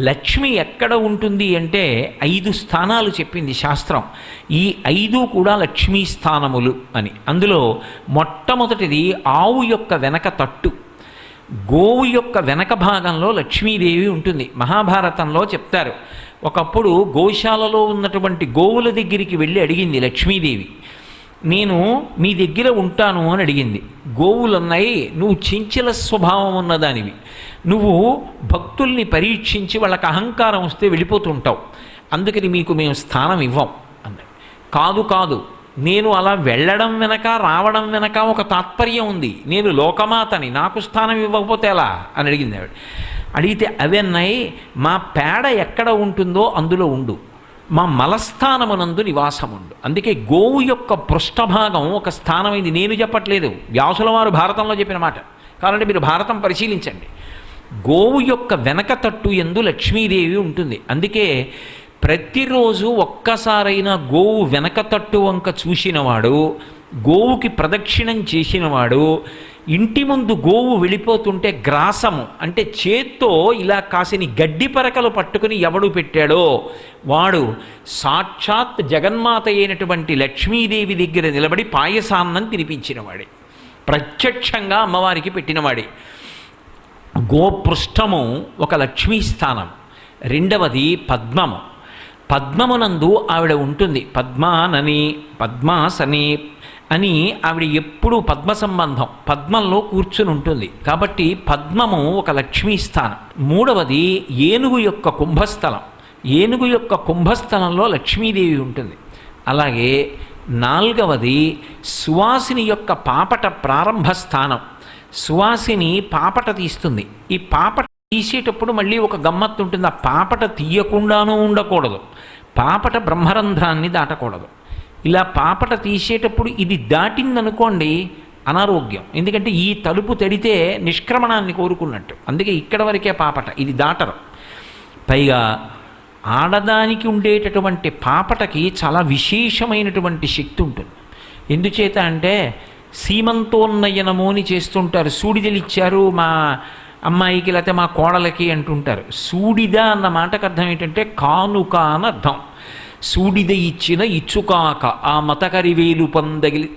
లక్ష్మి ఎక్కడ ఉంటుంది అంటే 5 స్థానాలు చెప్పింది శాస్త్రం. ఈ 5 కూడా లక్ష్మీ స్థానములు అని. అందులో మొట్టమొదటిది ఆవు యొక్క వెనక తట్టు. గోవు యొక్క వెనక భాగంలో లక్ష్మీదేవి ఉంటుంది. మహాభారతంలో చెప్తారు, ఒకప్పుడు గోశాలలో ఉన్నటువంటి గోవుల దగ్గరికి వెళ్ళి అడిగింది లక్ష్మీదేవి, నేను మీ దగ్గర ఉంటాను అని అడిగింది. గోవులున్నాయి, నువ్వు చంచల స్వభావం ఉన్నదానివి, నువ్వు భక్తుల్ని పరీక్షించి వాళ్ళకి అహంకారం వస్తే వెళ్ళిపోతుంటావు, అందుకని మీకు మేము స్థానం ఇవ్వం అన్నది. కాదు కాదు, నేను అలా వెళ్ళడం వెనక రావడం వెనక ఒక తాత్పర్యం ఉంది, నేను లోకమాతని, నాకు స్థానం ఇవ్వకపోతే ఎలా అని అడిగింది ఆవిడ. అడిగితే అవన్నీ, మా పేడ ఎక్కడ ఉంటుందో అందులో ఉండు, మా మలస్థానమునందు నివాసముండు. అందుకే గోవు యొక్క పృష్ఠభాగం ఒక స్థానమైంది. నేను చెప్పట్లేదు, వ్యాసుల వారు భారతంలో చెప్పిన మాట. కాబట్టి మీరు భారతం పరిశీలించండి. గోవు యొక్క వెనక తట్టు యందు లక్ష్మీదేవి ఉంటుంది. అందుకే ప్రతిరోజు ఒక్కసారైనా గోవు వెనక తట్టు వంక చూసినవాడు, గోవుకి ప్రదక్షిణం చేసినవాడు, ఇంటి ముందు గోవు వెళ్ళిపోతుంటే గ్రాసము అంటే చేత్తో ఇలా కాసిని గడ్డి పరకలు పట్టుకుని ఎవడు పెట్టాడో వాడు సాక్షాత్ జగన్మాత అయినటువంటి లక్ష్మీదేవి దగ్గర నిలబడి పాయసాన్నం తినిపించినవాడే, ప్రత్యక్షంగా అమ్మవారికి పెట్టినవాడే. గోపృష్ఠము ఒక లక్ష్మీ స్థానం. రెండవది పద్మము. పద్మమునందు ఆవిడ ఉంటుంది. పద్మానని, పద్మాసని అని ఆవిడ ఎప్పుడూ పద్మ సంబంధం, పద్మంలో కూర్చుని ఉంటుంది. కాబట్టి పద్మము ఒక లక్ష్మీ స్థానం. మూడవది ఏనుగు యొక్క కుంభస్థలం. ఏనుగు యొక్క కుంభస్థలంలో లక్ష్మీదేవి ఉంటుంది. అలాగే నాలుగవది సువాసిని యొక్క పాపట ప్రారంభ స్థానం. సువాసిని పాపట తీస్తుంది. ఈ పాపట తీసేటప్పుడు మళ్ళీ ఒక గమ్మత్తు ఉంటుంది. ఆ పాపట తీయకుండానూ ఉండకూడదు, పాపట బ్రహ్మరంధ్రాన్ని దాటకూడదు. ఇలా పాపట తీసేటప్పుడు ఇది దాటిందనుకోండి అనారోగ్యం, ఎందుకంటే ఈ తలుపు తెడితే నిష్క్రమణాన్ని కోరుకున్నట్టు. అందుకే ఇక్కడ వరకే పాపట, ఇది దాటరు. పైగా ఆడదానికి ఉండేటటువంటి పాపటకి చాలా విశేషమైనటువంటి శక్తి ఉంటుంది. ఎందుచేత అంటే సీమంతోన్నయనము అని చేస్తుంటారు. సూడిదలు ఇచ్చారు మా అమ్మాయికి లేకపోతే మా కోడలకి అంటుంటారు. సూడిద అన్న మాటకు అర్థం ఏంటంటే కానుక అని అర్థం. సూడిద ఇచ్చిన ఇచ్చుకాక ఆ మతకరివేలు పొందగిలి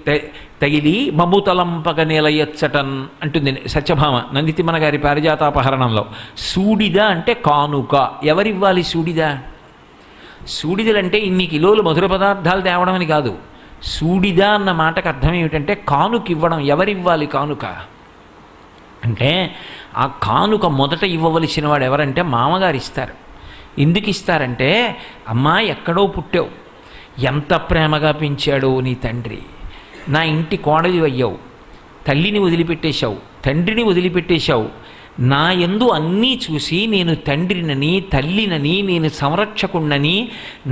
తగిలి మముతలంపగ నిలయచ్చటన్ అంటుంది సత్యభామ నందితిమ్మన గారి పారిజాతాపహరణంలో. సూడిద అంటే కానుక. ఎవరివ్వాలి సూడిద? సూడిదలంటే ఇన్ని కిలోలు మధుర పదార్థాలు తేవడం అని కాదు. సూడిద అన్న మాటకు అర్థం ఏమిటంటే కానుక ఇవ్వడం. ఎవరివ్వాలి కానుక అంటే ఆ కానుక మొదట ఇవ్వవలసిన వాడు ఎవరంటే మామగారు ఇస్తారు. ఎందుకు ఇస్తారంటే, అమ్మా ఎక్కడో పుట్టావు, ఎంత ప్రేమగా పెంచాడో నీ తండ్రి, నా ఇంటి కోడలి అయ్యావు, తల్లిని వదిలిపెట్టేశావు, తండ్రిని వదిలిపెట్టేశావు, నా యందు అన్నీ చూసి నేను తండ్రినని తల్లినని నేను సంరక్షకుణ్ణని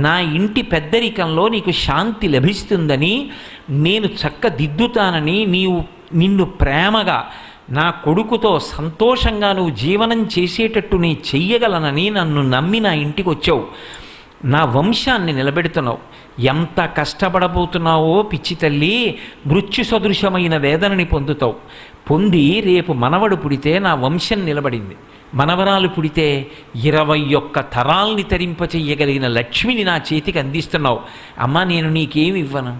నా ఇంటి పెద్దరికంలో నీకు శాంతి లభిస్తుందని నేను చక్కదిద్దుతానని నిన్ను ప్రేమగా నా కొడుకుతో సంతోషంగా నువ్వు జీవనం చేసేటట్టు నీ చెయ్యగలనని నన్ను నమ్మి నా ఇంటికి వచ్చావు, నా వంశాన్ని నిలబెడుతున్నావు. ఎంత కష్టపడబోతున్నావో పిచ్చి తల్లి, మృత్యు సదృశమైన వేదనని పొందుతావు. పొంది రేపు మనవడు పుడితే నా వంశం నిలబడింది, మనవరాలు పుడితే 21 తరాల్ని తరింపచెయ్యగలిగిన లక్ష్మిని నా చేతికి అందిస్తున్నావు. అమ్మా నేను నీకేమి ఇవ్వను,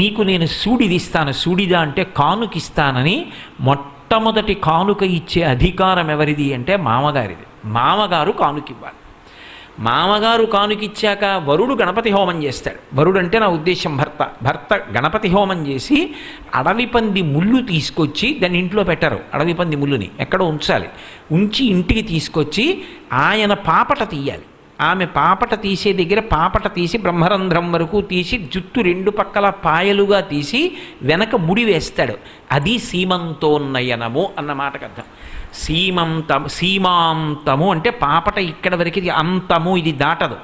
నీకు నేను సూడిదిస్తాను. సూడిద అంటే కానుకిస్తానని మొట్టమొదటి కానుక ఇచ్చే అధికారం ఎవరిది అంటే మామగారిది. మామగారు కానుకివ్వాలి. మామగారు కానుకిచ్చాక వరుడు గణపతి హోమం చేస్తాడు. వరుడు అంటే నా ఉద్దేశం భర్త గణపతి హోమం చేసి అడవి పంది ముళ్ళు తీసుకొచ్చి దాన్ని ఇంట్లో పెట్టరు. అడవి పంది ముళ్ళుని ఎక్కడో ఉంచాలి. ఉంచి ఇంటికి తీసుకొచ్చి ఆయన పాపట తీయాలి. ఆమె పాపట తీసే దగ్గర పాపట తీసి బ్రహ్మరంధ్రం వరకు తీసి జుట్టు 2 పక్కల పాయలుగా తీసి వెనక ముడి వేస్తాడు. అది సీమంతోన్నయనము అన్న మాటకు అర్థం. సీమాంతము అంటే పాపట ఇక్కడ వరకు అంతము, ఇది దాటదు.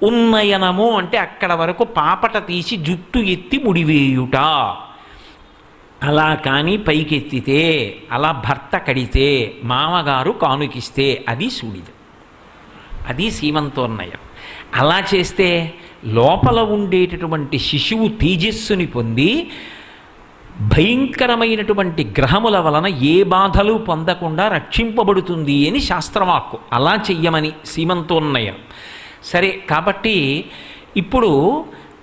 ఉన్నయనము అంటే అక్కడ వరకు పాపట తీసి జుట్టు ఎత్తి ముడివేయుట. అలా కానీ పైకెత్తితే, అలా భర్త కడితే, మామగారు కానుకిస్తే అది సూడిద, అది సీమంతోన్నయం. అలా చేస్తే లోపల ఉండేటటువంటి శిశువు తేజస్సుని పొంది భయంకరమైనటువంటి గ్రహముల వలన ఏ బాధలు పొందకుండా రక్షింపబడుతుంది అని శాస్త్రవాక్కు. అలా చెయ్యమని సీమంతోన్నయం. సరే, కాబట్టి ఇప్పుడు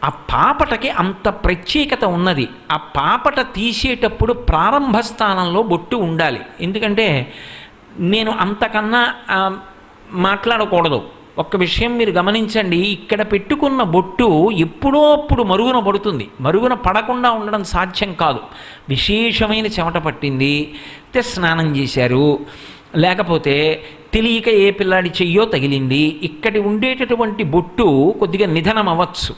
ఆ పాపటకి అంత ప్రత్యేకత ఉన్నది. ఆ పాపట తీసేటప్పుడు ప్రారంభ స్థానంలో బొట్టు ఉండాలి. ఎందుకంటే నేను అంతకన్నా మాట్లాడకూడదు. ఒక్క విషయం మీరు గమనించండి, ఇక్కడ పెట్టుకున్న బొట్టు ఎప్పుడో అప్పుడు మరుగున పడుతుంది. మరుగున పడకుండా ఉండడం సాధ్యం కాదు. విశేషమైన చెమట పట్టింది, స్నానం చేశారు, లేకపోతే తెలియక ఏ పిల్లాడి చెయ్యో తగిలింది, ఇక్కడి ఉండేటటువంటి బొట్టు కొద్దిగా నిధనం అవ్వచ్చు.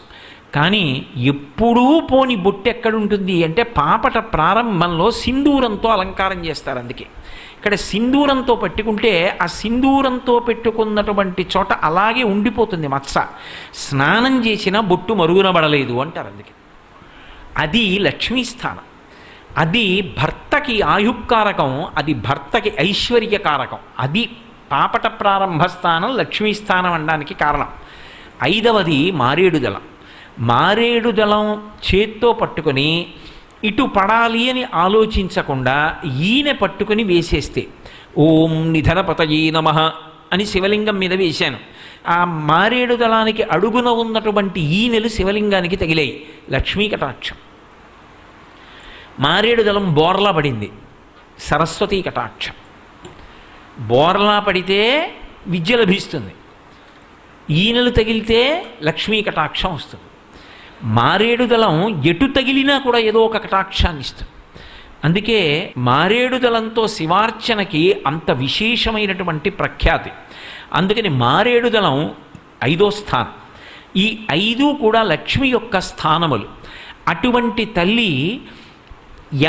కానీ ఎప్పుడూ పోని బొట్టు ఎక్కడుంటుంది అంటే పాపట ప్రారంభంలో సింధూరంతో అలంకారం చేస్తారు. అందుకే ఇక్కడ సింధూరంతో పెట్టుకుంటే ఆ సింధూరంతో పెట్టుకున్నటువంటి చోట అలాగే ఉండిపోతుంది మచ్చ. స్నానం చేసిన బొట్టు మరుగునబడలేదు అంటారు. అందుకే అది లక్ష్మీస్థానం. అది భర్తకి ఆయుక్కారకం, అది భర్తకి ఐశ్వర్యకారకం. అది పాపట ప్రారంభ స్థానం లక్ష్మీస్థానం అనడానికి కారణం. 5వది మారేడు దళం. మారేడు దళం చేత్తో పట్టుకొని ఇటు పడాలి అని ఆలోచించకుండా ఈయన పట్టుకొని వేసేస్తే ఓం నిధనపతయే నమః అని శివలింగం మీద వేశాను. ఆ మారేడు దళానికి అడుగున ఉన్నటువంటి ఈనెలు శివలింగానికి తగిలాయి. లక్ష్మీ కటాక్షం. మారేడు దళం బోర్లా పడింది, సరస్వతీ కటాక్షం. బోర్లా పడితే విద్య లభిస్తుంది, ఈనెలు తగిలితే లక్ష్మీ కటాక్షం వస్తుంది. మారేడు దళం ఎటు తగిలినా కూడా ఏదో ఒక కటాక్షాన్ని ఇస్తుంది. అందుకే మారేడు దళంతో శివార్చనకి అంత విశేషమైనటువంటి ప్రఖ్యాతి. అందుకని మారేడు దళం 5వ స్థానం. ఈ 5 కూడా లక్ష్మి యొక్క స్థానములు. అటువంటి తల్లి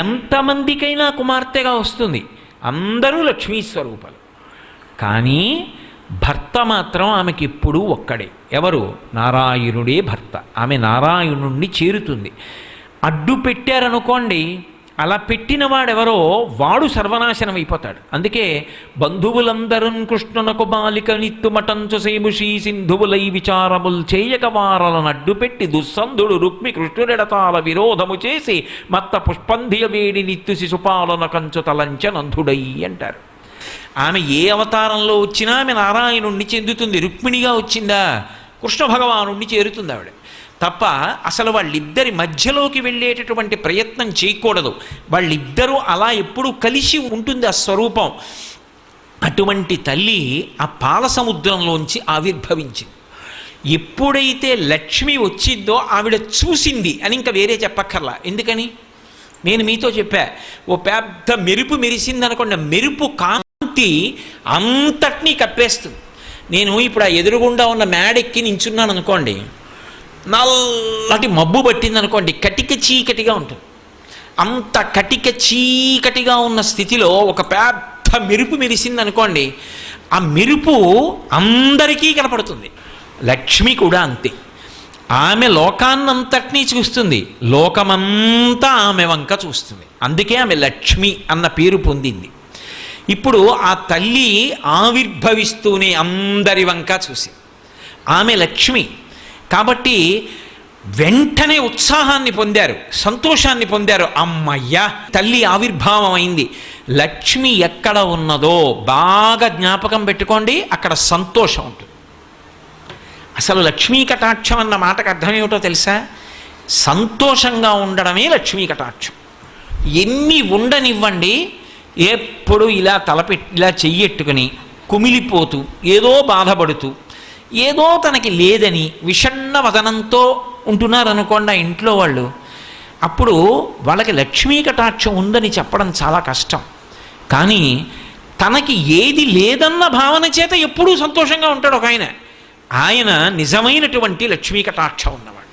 ఎంతమందికైనా కుమార్తెగా వస్తుంది. అందరూ లక్ష్మీ స్వరూపాలు. కానీ భర్త మాత్రం ఆమెకి ఎప్పుడూ ఒక్కడే. ఎవరు? నారాయణుడే భర్త. ఆమె నారాయణుణ్ణి చేరుతుంది. అడ్డు పెట్టారనుకోండి, అలా పెట్టిన వాడెవరో వాడు సర్వనాశనం అయిపోతాడు. అందుకే బంధువులందరూ కృష్ణునకు బాలిక నిత్తుమటంచు సేముషీ సింధువులై విచారముల్ చేయక వారలను అడ్డుపెట్టి దుస్సంధుడు రుక్మి కృష్ణుడెడతాల విరోధము చేసి మత్త పుష్పంధియ వేడి నిత్తు శిశుపాలన కంచు తలంచ నందుడై అంటారు. ఆమె ఏ అవతారంలో వచ్చినా ఆమె నారాయణుణ్ణి చెందుతుంది. రుక్మిణిగా వచ్చిందా కృష్ణ భగవానుణ్ణి చేరుతుంది ఆవిడ తప్ప అసలు వాళ్ళిద్దరి మధ్యలోకి వెళ్ళేటటువంటి ప్రయత్నం చేయకూడదు. వాళ్ళిద్దరూ అలా ఎప్పుడూ కలిసి ఉంటుంది ఆ స్వరూపం. అటువంటి తల్లి ఆ పాల సముద్రంలోంచి ఆవిర్భవించింది. ఎప్పుడైతే లక్ష్మి వచ్చిందో ఆవిడ చూసింది అని ఇంకా వేరే చెప్పక్కర్లా. ఎందుకని? నేను మీతో చెప్పా, ఓ పెద్ద మెరుపు మెరిసింది అనుకోండి, మెరుపు కాంతి అంతటినీ కప్పేస్తుంది. నేను ఇప్పుడు ఆ ఎదురుగుండా ఉన్న మేడెక్కి నించున్నాను అనుకోండి, నల్లటి మబ్బు పట్టింది అనుకోండి, కటిక చీకటిగా ఉంటుంది. అంత కటిక చీకటిగా ఉన్న స్థితిలో ఒక పెద్ద మెరుపు మెరిసింది అనుకోండి, ఆ మెరుపు అందరికీ కనపడుతుంది. లక్ష్మి కూడా అంతే. ఆమె లోకాన్నంతటినీ చూస్తుంది, లోకమంతా ఆమె వంక చూస్తుంది. అందుకే ఆమె లక్ష్మి అన్న పేరు పొందింది. ఇప్పుడు ఆ తల్లి ఆవిర్భవిస్తూనే అందరి వంక చూసి ఆమె లక్ష్మి కాబట్టి వెంటనే ఉత్సాహాన్ని పొందారు, సంతోషాన్ని పొందారు. అమ్మయ్యా, తల్లి ఆవిర్భావం అయింది. లక్ష్మి ఎక్కడ ఉన్నదో బాగా జ్ఞాపకం పెట్టుకోండి, అక్కడ సంతోషం ఉంటుంది. అసలు లక్ష్మీ కటాక్షం అన్న మాటకు అర్థం ఏమిటో తెలుసా? సంతోషంగా ఉండడమే లక్ష్మీ కటాక్షం. ఎన్ని ఉండనివ్వండి, ఎప్పుడు ఇలా ఇలా చెయ్యెట్టుకుని కుమిలిపోతూ ఏదో బాధపడుతూ ఏదో తనకి లేదని విషణ్ణ వదనంతో ఉంటున్నారనుకోండి ఆ ఇంట్లో వాళ్ళు, అప్పుడు వాళ్ళకి లక్ష్మీ కటాక్షం ఉందని చెప్పడం చాలా కష్టం. కానీ తనకి ఏది లేదన్న భావన చేత ఎప్పుడూ సంతోషంగా ఉంటాడు ఒక ఆయన. ఆయన నిజమైనటువంటి లక్ష్మీ కటాక్షం ఉన్నవాడు.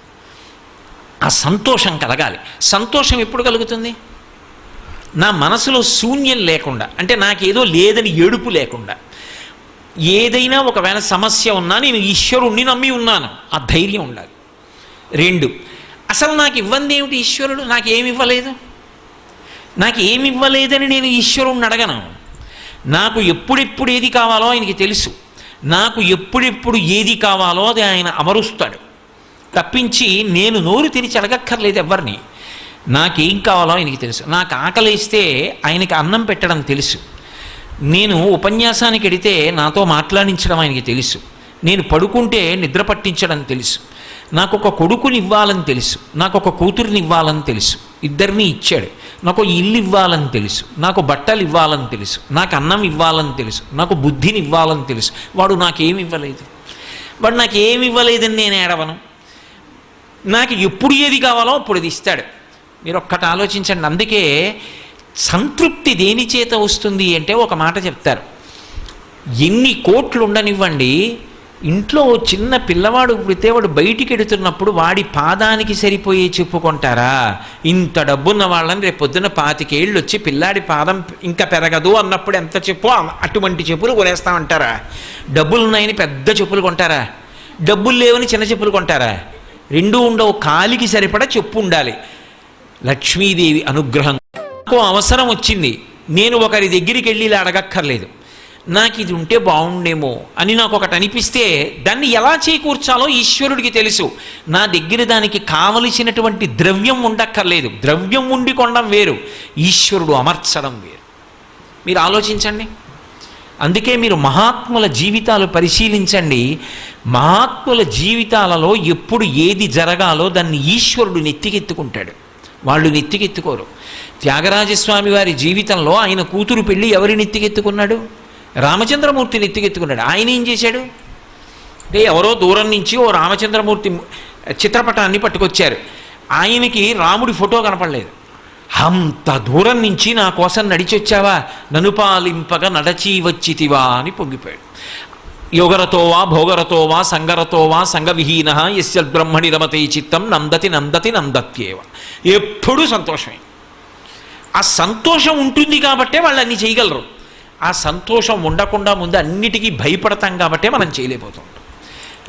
ఆ సంతోషం కలగాలి. సంతోషం ఎప్పుడు కలుగుతుంది? నా మనసులో శూన్యం లేకుండా, అంటే నాకేదో లేదని ఏడుపు లేకుండా, ఏదైనా ఒకవేళ సమస్య ఉన్నా నేను ఈశ్వరుణ్ణి నమ్మి ఉన్నాను, ఆ ధైర్యం ఉండాలి. 2, అసలు నాకు ఇవ్వంది ఏమిటి ఈశ్వరుడు? నాకేమి ఇవ్వలేదు, నాకు ఏమి ఇవ్వలేదని నేను ఈశ్వరుణ్ణి అడగను. నాకు ఎప్పుడెప్పుడు ఏది కావాలో ఆయనకి తెలుసు. నాకు ఎప్పుడెప్పుడు ఏది కావాలో అది ఆయన అమరుస్తాడు తప్పించి నేను నోరు తెరిచి అడగక్కర్లేదు ఎవరిని. నాకేం కావాలో ఆయనకి తెలుసు. నాకు ఆకలిస్తే ఆయనకి అన్నం పెట్టడం తెలుసు. నేను ఉపన్యాసానికి వెడితే నాతో మాట్లాడించడం ఆయనకి తెలుసు. నేను పడుకుంటే నిద్ర పట్టించడం తెలుసు. నాకు ఒక కొడుకుని ఇవ్వాలని తెలుసు. నాకు ఒక కూతురిని ఇవ్వాలని తెలుసు. ఇద్దరిని ఇచ్చాడు. నాకు ఇల్లు ఇవ్వాలని తెలుసు. నాకు బట్టలు ఇవ్వాలని తెలుసు. నాకు అన్నం ఇవ్వాలని తెలుసు. నాకు బుద్ధిని ఇవ్వాలని తెలుసు. వాడు నాకేమి ఇవ్వలేదు. వాడు నాకేమి ఇవ్వలేదని నేను ఏడవను. నాకు ఎప్పుడు ఏది కావాలో అప్పుడు అది ఇస్తాడు. మీరు ఒక్కటి ఆలోచించండి. అందుకే సంతృప్తి దేని చేత వస్తుంది అంటే ఒక మాట చెప్తారు. ఎన్ని కోట్లు ఉండనివ్వండి, ఇంట్లో చిన్న పిల్లవాడు పుడితే వాడు బయటికి ఎడుతున్నప్పుడు వాడి పాదానికి సరిపోయే చెప్పుకుంటారా? ఇంత డబ్బున్న వాళ్ళని రేపు పొద్దున్న 25 ఏళ్ళు వచ్చి పిల్లాడి పాదం ఇంకా పెరగదు అన్నప్పుడు ఎంత చెప్పు అటువంటి చెప్పులు కొనేస్తామంటారా? డబ్బులు ఉన్నాయని పెద్ద చెప్పులు కొంటారా? డబ్బులు లేవని చిన్న చెప్పులు కొంటారా? రెండూ ఉండవు. కాలికి సరిపడా చెప్పు ఉండాలి. లక్ష్మీదేవి అనుగ్రహం. నాకు అవసరం వచ్చింది, నేను ఒకరి దగ్గరికి వెళ్ళి ఇలా అడగక్కర్లేదు. నాకు ఇది ఉంటే బాగుండేమో అని నాకు ఒకటి అనిపిస్తే దాన్ని ఎలా చేకూర్చాలో ఈశ్వరుడికి తెలుసు. నా దగ్గర దానికి కావలసినటువంటి ద్రవ్యం ఉండక్కర్లేదు. ద్రవ్యం ఉండి కొనడం వేరు, ఈశ్వరుడు అమర్చడం వేరు. మీరు ఆలోచించండి. అందుకే మీరు మహాత్ముల జీవితాలు పరిశీలించండి. మహాత్ముల జీవితాలలో ఎప్పుడు ఏది జరగాలో దాన్ని ఈశ్వరుడు నెత్తికెత్తుకుంటాడు. వాళ్ళు నెత్తికెత్తుకోరు. త్యాగరాజస్వామి వారి జీవితంలో ఆయన కూతురు పెళ్ళి ఎవరి నెత్తికెత్తుకున్నాడు? రామచంద్రమూర్తి నెత్తికెత్తుకున్నాడు. ఆయన ఏం చేశాడు అంటే ఎవరో దూరం నుంచి ఓ రామచంద్రమూర్తి చిత్రపటాన్ని పట్టుకొచ్చారు. ఆయనకి రాముడి ఫోటో కనపడలేదు. అంత దూరం నుంచి నా కోసం నడిచొచ్చావా, నన్ను పాలింపగా నడచి వచ్చితివా అని పొంగిపోయాడు. యోగరతోవా భోగరతోవా సంగరతోవా సంగవిహీన యస్యద్బ్రహ్మణి రమతే చిత్తం నందతి నందతి నందత్యేవ. ఎప్పుడూ సంతోషమే. ఆ సంతోషం ఉంటుంది కాబట్టే వాళ్ళు అన్నీ చేయగలరు. ఆ సంతోషం ఉండకుండా ముందు అన్నిటికీ భయపడతాం కాబట్టే మనం చేయలేకపోతాం.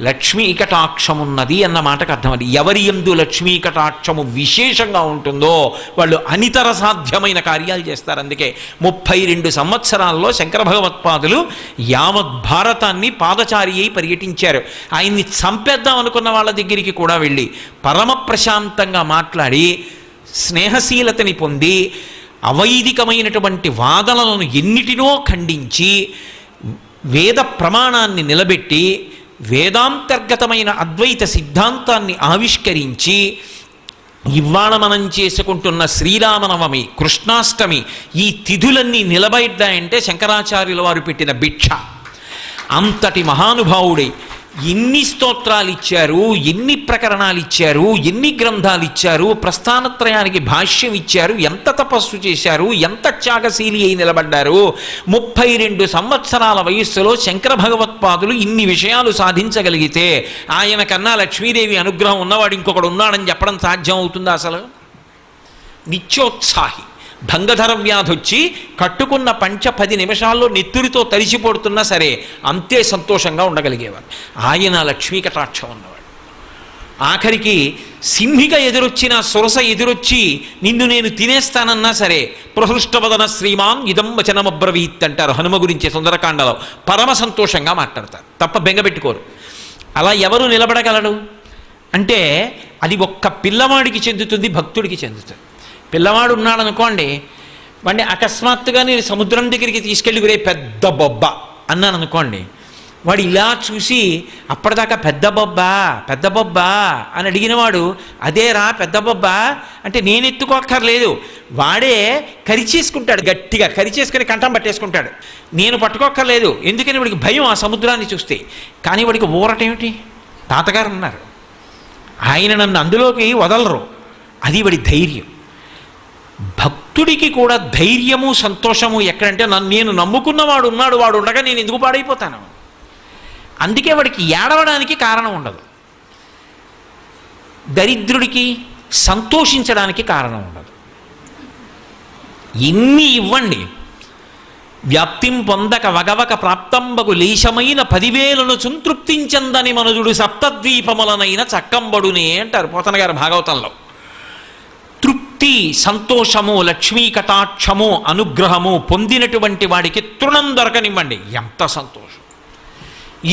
లక్ష్మీ కటాక్షం ఉన్నది అన్న మాటకు అర్థం అది. ఎవరి యందు లక్ష్మీ కటాక్షము విశేషంగా ఉంటుందో వాళ్ళు అనితర సాధ్యమైన కార్యాలు చేస్తారు. అందుకే 32 సంవత్సరాల్లో శంకర భగవత్పాదులు యావత్ భారతాన్ని పాదచారి అయి పర్యటించారు. ఆయన్ని చంపేద్దాం అనుకున్న వాళ్ళ దగ్గరికి కూడా వెళ్ళి పరమ ప్రశాంతంగా మాట్లాడి స్నేహశీలతని పొంది అవైదికమైనటువంటి వాదనలను ఎన్నిటినో ఖండించి వేద ప్రమాణాన్ని నిలబెట్టి వేదాంతర్గతమైన అద్వైత సిద్ధాంతాన్ని ఆవిష్కరించి ఇవాళ మనం చేసుకుంటున్న శ్రీరామనవమి, కృష్ణాష్టమి, ఈ తిథులన్నీ నిలబడ్డాయంటే శంకరాచార్యుల వారు పెట్టిన భిక్ష. అంతటి మహానుభావుడై ఎన్ని స్తోత్రాలు ఇచ్చారు, ఎన్ని ప్రకరణాలు ఇచ్చారు, ఎన్ని గ్రంథాలు ఇచ్చారు, ప్రస్థానత్రయానికి భాష్యం ఇచ్చారు, ఎంత తపస్సు చేశారు, ఎంత త్యాగశీలి అయి నిలబడ్డారు. 32 సంవత్సరాల వయస్సులో శంకర భగవత్పాదులు ఇన్ని విషయాలు సాధించగలిగితే ఆయన కన్నా లక్ష్మీదేవి అనుగ్రహం ఉన్నవాడు ఇంకొకడు ఉన్నాడని చెప్పడం సాధ్యం అవుతుందా? అసలు నిత్యోత్సాహి. భంగధర వ్యాధి వచ్చి కట్టుకున్న పంచ 10 నిమిషాల్లో నెత్తురితో తడిసిపోడుతున్నా సరే అంతే సంతోషంగా ఉండగలిగేవారు. ఆయన లక్ష్మీ కటాక్షం ఉన్నవాడు. ఆఖరికి సింహిక ఎదురొచ్చిన సురస ఎదురొచ్చి నిన్ను నేను తినేస్తానన్నా సరే ప్రహృష్టవదన శ్రీమాన్ ఇదం వచనమబ్రవీత్ అంటారు హనుమ గురించి సుందరకాండలో. పరమ సంతోషంగా మాట్లాడతారు, తప్ప బెంగపెట్టుకోరు. అలా ఎవరు నిలబడగలడు అంటే అది ఒక్క పిల్లవాడికి చెందుతుంది, భక్తుడికి చెందుతుంది. పిల్లవాడు ఉన్నాడనుకోండి, వాడిని అకస్మాత్తుగా నేను సముద్రం దగ్గరికి తీసుకెళ్ళి వేరే పెద్ద బొబ్బ అన్నాను అనుకోండి, వాడు ఇలా చూసి అప్పటిదాకా పెద్ద బొబ్బ అని అడిగినవాడు అదేరా పెద్ద బొబ్బ అంటే నేను ఎత్తుకోక్కర్లేదు, వాడే కరిచేసుకుంటాడు, గట్టిగా కరిచేసుకుని కంఠం పట్టేసుకుంటాడు. నేను పట్టుకోక్కర్లేదు, ఎందుకని వాడికి భయం ఆ సముద్రాన్ని చూస్తే. కానీ వాడికి ఊరటేమిటి? తాతగారు ఉన్నారు, ఆయన నన్ను అందులోకి వదలరు. అది వాడి ధైర్యం. భక్తుడికి కూడా ధైర్యము సంతోషము ఎక్కడంటే నేను నమ్ముకున్నవాడు ఉన్నాడు, వాడు ఉండగా నేను ఎందుకు పాడైపోతాను. అందుకే వాడికి ఏడవడానికి కారణం ఉండదు. దరిద్రుడికి సంతోషించడానికి కారణం ఉండదు. ఎన్ని ఇవ్వండి, వ్యాప్తిం పొందక వగవక ప్రాప్తంబగు లేశమైన 10,000ను సంతృప్తించందని మనుజుడు సప్తద్వీపములనైన చక్కంబడునే అంటారు పోతన గారు భాగవతంలో. తృప్తి, సంతోషము, లక్ష్మీ కటాక్షము, అనుగ్రహము పొందినటువంటి వాడికి తృణం దొరకనివ్వండి, ఎంత సంతోషం.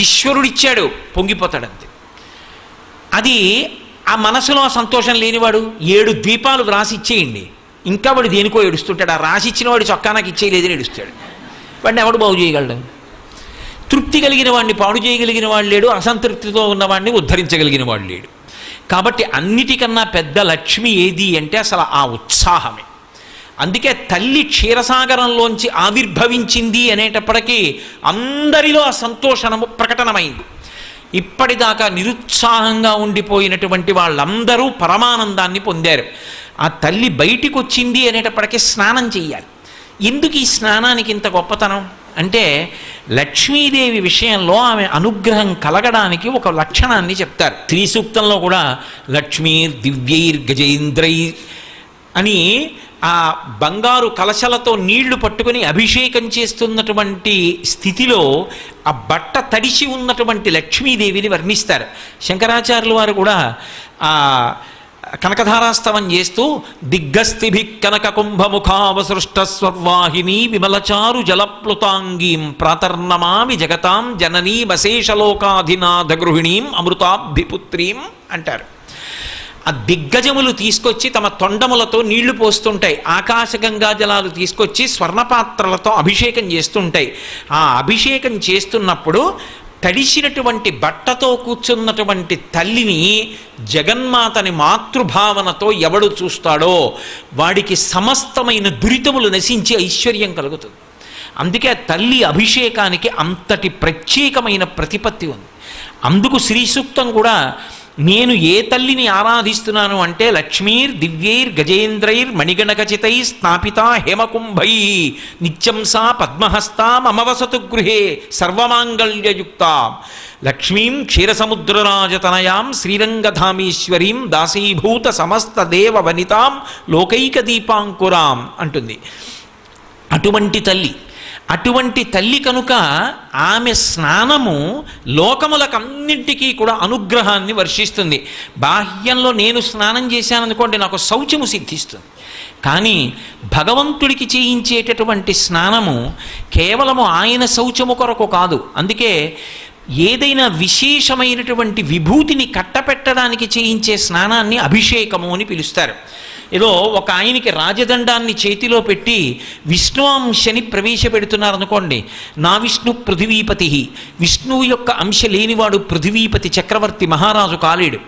ఈశ్వరుడిచ్చాడు, పొంగిపోతాడంతే. అది ఆ మనసులో ఆ సంతోషం లేనివాడు 7 ద్వీపాలు వ్రాసి ఇచ్చేయండి, ఇంకా వాడు దేనికో ఏడుస్తుంటాడు. ఆ రాసి ఇచ్చిన వాడు చొక్కా నాకు ఇచ్చేయలేదని ఏడుస్తాడు. వాడిని ఎవడు బాగు చేయగలడు? తృప్తి కలిగిన వాడిని పాడు చేయగలిగిన వాడు లేడు, అసంతృప్తితో ఉన్నవాడిని ఉద్ధరించగలిగిన వాడు లేడు. కాబట్టి అన్నిటికన్నా పెద్ద లక్ష్మి ఏది అంటే అసలు ఆ ఉత్సాహమే. అందుకే తల్లి క్షీరసాగరంలోంచి ఆవిర్భవించింది అనేటప్పటికీ అందరిలో ఆ సంతోషము ప్రకటనమైంది. ఇప్పటిదాకా నిరుత్సాహంగా ఉండిపోయినటువంటి వాళ్ళందరూ పరమానందాన్ని పొందారు. ఆ తల్లి బయటికి వచ్చింది అనేటప్పటికీ స్నానం చెయ్యాలి. ఎందుకు ఈ స్నానానికి ఇంత గొప్పతనం అంటే, లక్ష్మీదేవి విషయంలో ఆమె అనుగ్రహం కలగడానికి ఒక లక్షణాన్ని చెప్తారు. శ్రీ సూక్తంలో కూడా లక్ష్మీర్ దివ్యైర్ గజేంద్రై అని ఆ బంగారు కలశలతో నీళ్లు పట్టుకుని అభిషేకం చేస్తున్నటువంటి స్థితిలో ఆ బట్ట తడిసి ఉన్నటువంటి లక్ష్మీదేవిని వర్ణిస్తారు. శంకరాచార్యుల వారు కూడా ఆ కనకధారాస్తవం చేస్తూ దిగ్గస్థిభి కనక కుంభముఖావసృష్ట స్వర్వాహిని విమలచారు జలప్లుతాంగీం ప్రాతర్నమామి జగతాం జననీ వశేషలోకాధినాథ గృహిణీం అమృతాభిపుత్రీం అంటారు. ఆ దిగ్గజములు తీసుకొచ్చి తమ తొండములతో నీళ్లు పోస్తుంటాయి, ఆకాశగంగా జలాలు తీసుకొచ్చి స్వర్ణపాత్రలతో అభిషేకం చేస్తుంటాయి. ఆ అభిషేకం చేస్తున్నప్పుడు తడిసినటువంటి బట్టతో కూర్చున్నటువంటి తల్లిని, జగన్మాతని మాతృభావనతో ఎవడు చూస్తాడో వాడికి సమస్తమైన దురితములు నశించి ఐశ్వర్యం కలుగుతుంది. అందుకే తల్లి అభిషేకానికి అంతటి ప్రత్యేకమైన ప్రతిపత్తి ఉంది. అందుకు శ్రీ సూక్తం కూడా నేను ఏ తల్లిని ఆరాధిస్తున్నాను అంటే లక్ష్మీర్ దివ్యైర్ గజేంద్రైర్ మణిగణకచితై స్థాపితా హేమకుంభై నిత్యం సా పద్మహస్తాం అమవసతు గృహే సర్వమాంగళ్యయుక్తాం లక్ష్మీం క్షీరసముద్రరాజతనయాం శ్రీరంగధామేశ్వరీం దాసీభూత సమస్త దేవ వనితాం లోకైక దీపాంకురాం అంటుంది. అటువంటి తల్లి కనుక ఆమె స్నానము లోకములకన్నింటికీ కూడా అనుగ్రహాన్ని వర్షిస్తుంది. బాహ్యంలో నేను స్నానం చేశాననుకోండి, నాకు శౌచము సిద్ధిస్తుంది. కానీ భగవంతుడికి చేయించేటటువంటి స్నానము కేవలము ఆయన శౌచము కొరకు కాదు. అందుకే ఏదైనా విశేషమైనటువంటి విభూతిని కట్టపెట్టడానికి చేయించే స్నానాన్ని అభిషేకము అని పిలుస్తారు. ఏదో ఒక ఆయనకి రాజదండాన్ని చేతిలో పెట్టి విష్ణువంశని ప్రవేశపెడుతున్నారనుకోండి, నా విష్ణు పృథివీపతి, విష్ణువు యొక్క అంశ లేనివాడు పృథివీపతి చక్రవర్తి మహారాజు కాలేడు.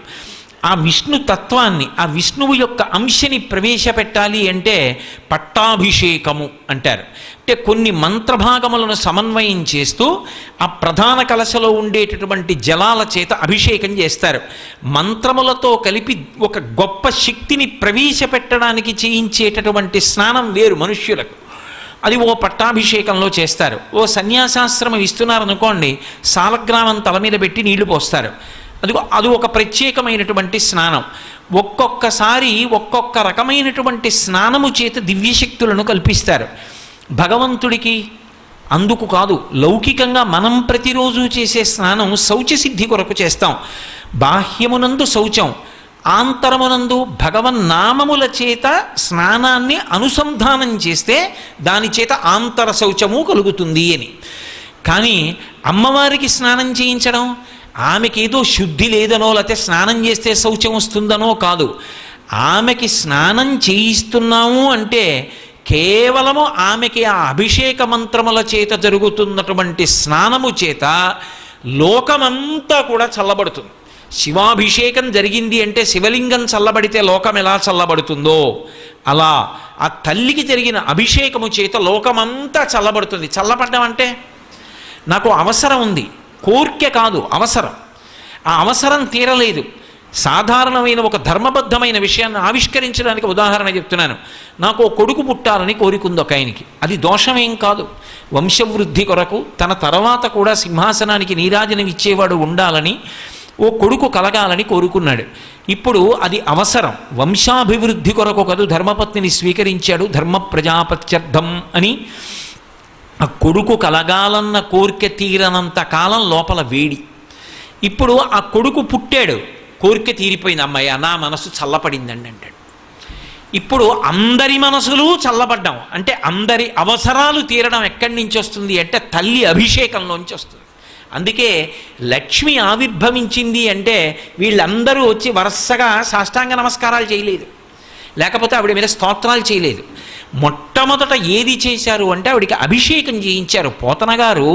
ఆ విష్ణు తత్వాన్ని, ఆ విష్ణువు యొక్క అంశని ప్రవేశపెట్టాలి అంటే పట్టాభిషేకము అంటారు. అంటే కొన్ని మంత్రభాగములను సమన్వయం చేస్తూ ఆ ప్రధాన కలశలో ఉండేటటువంటి జలాల చేత అభిషేకం చేస్తారు. మంత్రములతో కలిపి ఒక గొప్ప శక్తిని ప్రవేశపెట్టడానికి చేయించేటటువంటి స్నానం వేరు మనుష్యులకు, అది ఓ పట్టాభిషేకంలో చేస్తారు. ఓ సన్యాసాశ్రమం ఇస్తున్నారనుకోండి, సాలగ్రామం తల మీద పెట్టి నీళ్లు పోస్తారు. అది ఒక ప్రత్యేకమైనటువంటి స్నానం. ఒక్కొక్కసారి ఒక్కొక్క రకమైనటువంటి స్నానము చేత దివ్యశక్తులను కల్పిస్తారు భగవంతుడికి. అందుకు కాదు, లౌకికంగా మనం ప్రతిరోజు చేసే స్నానం శౌచసిద్ధి కొరకు చేస్తాం. బాహ్యమునందు శౌచం, ఆంతరమునందు భగవన్నామముల చేత స్నానాన్ని అనుసంధానం చేస్తే దాని చేత ఆంతర శౌచము కలుగుతుంది అని. కానీ అమ్మవారికి స్నానం చేయించడం ఆమెకి ఏదో శుద్ధి లేదనో, లేకపోతే స్నానం చేస్తే శౌచం వస్తుందనో కాదు. ఆమెకి స్నానం చేయిస్తున్నాము అంటే కేవలము ఆమెకి ఆ అభిషేక మంత్రముల చేత జరుగుతున్నటువంటి స్నానము చేత లోకమంతా కూడా చల్లబడుతుంది. శివాభిషేకం జరిగింది అంటే శివలింగం చల్లబడితే లోకం ఎలా చల్లబడుతుందో అలా ఆ తల్లికి జరిగిన అభిషేకము చేత లోకమంతా చల్లబడుతుంది. చల్లబడ్డం అంటే నాకు అవసరం ఉంది, కోర్కె కాదు, అవసరం. ఆ అవసరం తీరలేదు. సాధారణమైన ఒక ధర్మబద్ధమైన విషయాన్ని ఆవిష్కరించడానికి ఉదాహరణ చెప్తున్నాను. నాకు ఓ కొడుకు పుట్టాలని కోరికుంది ఒక ఆయనకి. అది దోషమేం కాదు. వంశవృద్ధి కొరకు తన తర్వాత కూడా సింహాసనానికి నీరాజనం ఇచ్చేవాడు ఉండాలని, ఓ కొడుకు కలగాలని కోరుకున్నాడు. ఇప్పుడు అది అవసరం, వంశాభివృద్ధి కొరకు కాదు. ధర్మపత్నిని స్వీకరించాడు ధర్మ ప్రజాపత్యర్థం అని. ఆ కొడుకు కలగాలన్న కోరిక తీరనంత కాలం లోపల వేడి. ఇప్పుడు ఆ కొడుకు పుట్టాడు, కోరిక తీరిపోయింది, అమ్మయ్య నా మనసు చల్లపడిందండి అంటాడు. ఇప్పుడు అందరి మనసులు చల్లబడ్డాం అంటే అందరి అవసరాలు తీరడం ఎక్కడి నుంచి వస్తుంది అంటే తల్లి అభిషేకంలోంచి వస్తుంది. అందుకే లక్ష్మి ఆవిర్భవించింది అంటే వీళ్ళందరూ వచ్చి వరుసగా సాష్టాంగ నమస్కారాలు చేయలేదు, లేకపోతే ఆవిడ మీద స్తోత్రాలు చేయలేదు. మొట్టమొదట ఏది చేశారు అంటే ఆవిడికి అభిషేకం చేయించారు. పోతన గారు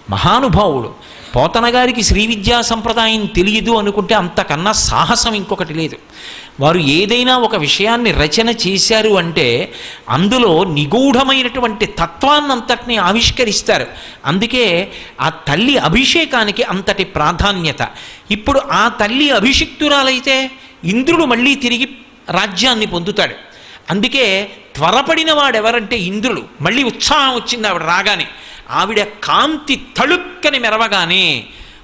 మహానుభావుడు. పోతన గారికి శ్రీ విద్యా సంప్రదాయం తెలియదు అనుకుంటే అంతకన్నా సాహసం ఇంకొకటి లేదు. వారు ఏదైనా ఒక విషయాన్ని రచన చేశారు అంటే అందులో నిగూఢమైనటువంటి తత్వాన్నంతటినీ ఆవిష్కరిస్తారు. అందుకే ఆ తల్లి అభిషేకానికి అంతటి ప్రాధాన్యత. ఇప్పుడు ఆ తల్లి అభిషిక్తురాలైతే ఇంద్రుడు మళ్ళీ తిరిగి రాజ్యాన్ని పొందుతాడు. అందుకే త్వరపడిన వాడెవరంటే ఇంద్రుడు. మళ్ళీ ఉత్సాహం వచ్చింది ఆవిడ రాగానే. ఆవిడ కాంతి తళుక్కని మెరవగానే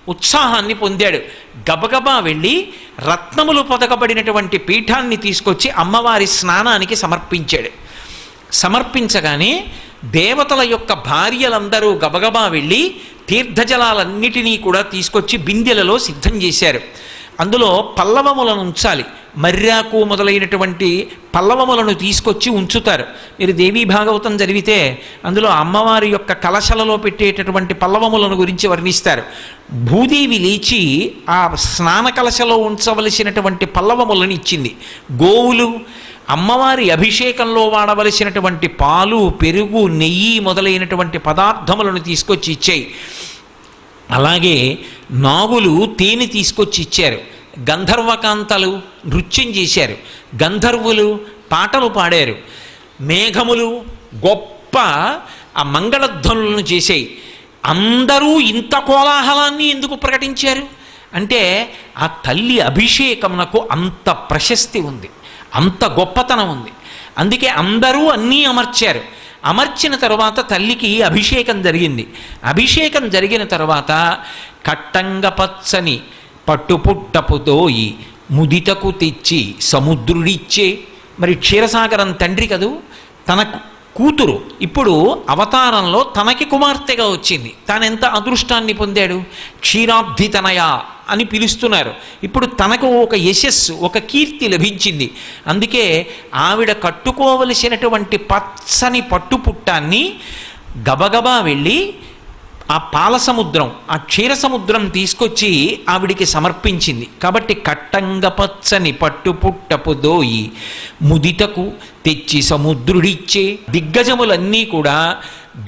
ఉత్సాహాన్ని పొందాడు. గబగబా వెళ్ళి రత్నములు పొదగబడినటువంటి పీఠాన్ని తీసుకొచ్చి అమ్మవారి స్నానానికి సమర్పించాడు. సమర్పించగానే దేవతల యొక్క భార్యలందరూ గబగబా వెళ్ళి తీర్థజలాలన్నిటినీ కూడా తీసుకొచ్చి బిందెలలో సిద్ధం చేశారు. అందులో పల్లవములను ఉంచాలి. మర్యాకు మొదలైనటువంటి పల్లవములను తీసుకొచ్చి ఉంచుతారు. మీరు దేవీ భాగవతం చదివితే అందులో అమ్మవారి యొక్క కలశలలో పెట్టేటటువంటి పల్లవములను గురించి వర్ణిస్తారు. భూదేవి లేచి ఆ స్నాన కలశలో ఉంచవలసినటువంటి పల్లవములను ఇచ్చింది. గోవులు అమ్మవారి అభిషేకంలో వాడవలసినటువంటి పాలు, పెరుగు, నెయ్యి మొదలైనటువంటి పదార్థములను తీసుకొచ్చి ఇచ్చాయి. అలాగే నాగులు తేనె తీసుకొచ్చి ఇచ్చారు. గంధర్వకాంతలు నృత్యం చేశారు. గంధర్వులు పాటలు పాడారు. మేఘములు గొప్ప ఆ మంగళధ్వనులను చేశాయి. అందరూ ఇంత కోలాహలాన్ని ఎందుకు ప్రకటించారు అంటే ఆ తల్లి అభిషేకమునకు అంత ప్రశస్తి ఉంది, అంత గొప్పతనం ఉంది. అందుకే అందరూ అన్నీ అమర్చారు. అమర్చిన తరువాత తల్లికి అభిషేకం జరిగింది. అభిషేకం జరిగిన తర్వాత కట్టంగ పచ్చని పట్టుపుట్టపు దోయి ముదితకు తెచ్చి సముద్రుడిచ్చే. మరి క్షీరసాగరం తండ్రి కదూ, తన కూతురు ఇప్పుడు అవతారంలో తనకి కుమార్తెగా వచ్చింది. తానెంత అదృష్టాన్ని పొందాడు. క్షీరాబ్ధితనయ అని పిలుస్తున్నారు. ఇప్పుడు తనకు ఒక యశస్సు, ఒక కీర్తి లభించింది. అందుకే ఆవిడ కట్టుకోవలసినటువంటి పచ్చని పట్టుపుట్టాన్ని గబగబా వెళ్ళి ఆ పాల సముద్రం, ఆ క్షీర సముద్రం తీసుకొచ్చి ఆవిడికి సమర్పించింది. కాబట్టి కట్టంగ పచ్చని పట్టుపుట్టపు దోయి ముదితకు తెచ్చి సముద్రుడిచ్చే. దిగ్గజములన్నీ కూడా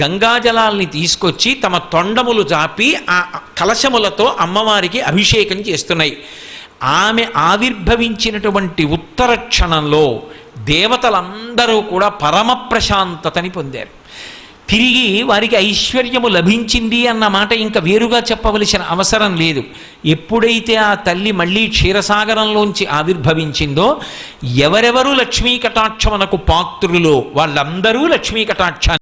గంగాజలాల్ని తీసుకొచ్చి తమ తొండములు జాపి ఆ కలశములతో అమ్మవారికి అభిషేకం చేస్తున్నాయి. ఆమె ఆవిర్భవించినటువంటి ఉత్తర క్షణంలో దేవతలందరూ కూడా పరమ ప్రశాంతతని పొందారు. తిరిగి వారికి ఐశ్వర్యము లభించింది అన్న మాట ఇంకా వేరుగా చెప్పవలసిన అవసరం లేదు. ఎప్పుడైతే ఆ తల్లి మళ్ళీ క్షీరసాగరంలోంచి ఆవిర్భవించిందో ఎవరెవరు లక్ష్మీ కటాక్షమునకు పాత్రులో వాళ్ళందరూ లక్ష్మీ కటాక్షాన్ని